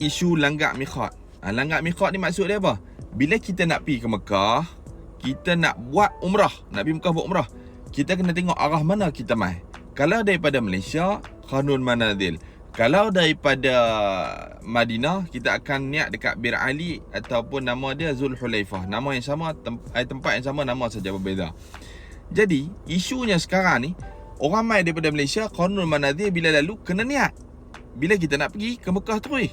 isu langgak miqat. Langgak miqat ni maksud dia apa? Bila kita nak pergi ke Mekah, kita nak buat umrah, nak pergi Mekah buat umrah, kita kena tengok arah mana kita mai. Kalau daripada Malaysia, Khanul Manazil. Kalau daripada Madinah, kita akan niat dekat Bir Ali ataupun nama dia Zulhulaifah. Nama yang sama, tempat yang sama, nama saja berbeza. Jadi, isunya sekarang ni, orang mai daripada Malaysia, Khanul Manazil bila lalu kena niat. Bila kita nak pergi ke Mekah terus.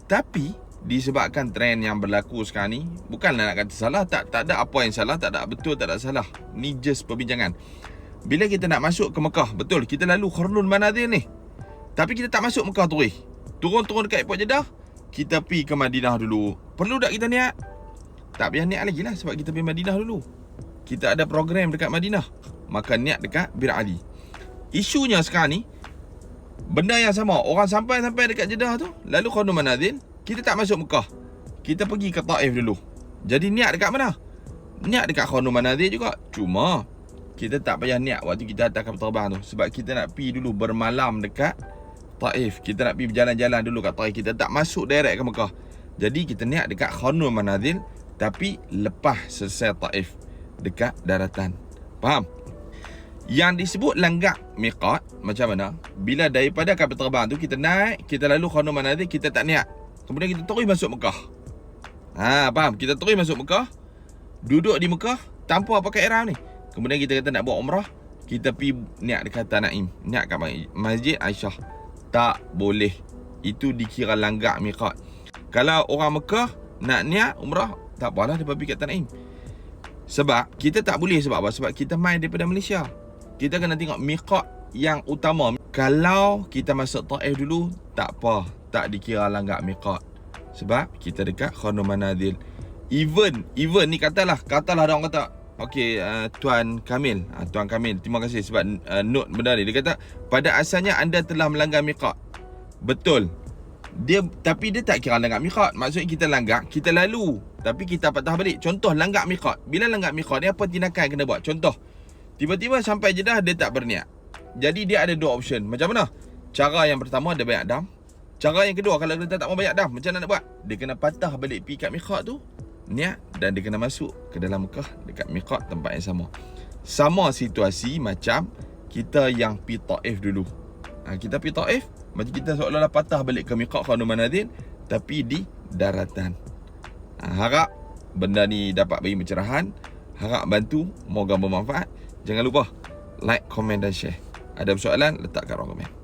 Tapi disebabkan trend yang berlaku sekarang ni, bukanlah nak kata salah, tak ada apa yang salah, tak ada betul, tak ada salah. Ni just perbincangan. Bila kita nak masuk ke Mekah, betul, kita lalu Khanul Manazil ni. Tapi kita tak masuk Mekah terus. Turun dekat airport Jeddah, kita pergi ke Madinah dulu. Perlu tak kita niat? Tak payah niat lagi lah, sebab kita pergi Madinah dulu. Kita ada program dekat Madinah, maka niat dekat Bir Ali. Isunya sekarang ni, benda yang sama. Orang sampai dekat Jeddah tu, lalu Khanul Manazil, kita tak masuk Mekah, kita pergi ke Taif dulu. Jadi niat dekat mana? Niat dekat Khanul Manazil juga. Cuma kita tak payah niat waktu kita atas kapal terbang tu, sebab kita nak pergi dulu bermalam dekat Taif. Kita nak pergi berjalan-jalan dulu kat Taif. Kita tak masuk direct ke Mekah. Jadi kita niat dekat Khanul Manazil, tapi lepas selesai Taif, dekat daratan. Faham? Yang disebut langgak miqat macam mana? Bila daripada kapal terbang tu kita naik, kita lalu Khanul Manazil, kita tak niat, kemudian kita terus masuk Mekah. Faham? Kita terus masuk Mekah, duduk di Mekah tanpa pakai ihram ni. Kemudian kita kata nak buat umrah, kita pergi niat dekat Tanaim, niat kat Masjid Aisyah. Tak boleh. Itu dikira langgak miqat. Kalau orang Mekah nak niat umrah, tak apalah, dia pergi kat Tanaim. Sebab kita tak boleh. Sebab apa? Sebab kita main daripada Malaysia. Kita kena tengok miqat yang utama. Kalau kita masuk Taif dulu, tak apa, tak dikira langgak miqat. Sebab kita dekat Khanul Manazil. Even ni katalah ada orang kata, okey, Tuan Kamil, terima kasih sebab note benda ni. Dia kata pada asalnya anda telah melanggar miqat. Betul. Tapi dia tak kira langgak miqat. Maksudnya kita langgak, kita lalu, tapi kita patah balik. Contoh langgak miqat. Bila langgak miqat ni apa tindakan yang kena buat? Contoh, tiba-tiba sampai Jeddah dia tak berniat. Jadi dia ada dua option. Macam mana? Cara yang pertama dia banyak dam. Cara yang kedua, kalau kita tak mau banyak dam, macam mana nak buat? Dia kena patah balik pergi kat miqat tu, niat, dan dia kena masuk ke dalam Mekah dekat miqat tempat yang sama. Sama situasi macam kita yang pergi Taif dulu. Kita pergi Taif, macam kita seolah-olah patah balik ke miqat Khanul Manazil, tapi di daratan. Harap benda ni dapat bagi pencerahan, harap bantu, moga bermanfaat. Jangan lupa like, komen dan share. Ada persoalan, letak kat ruang komen.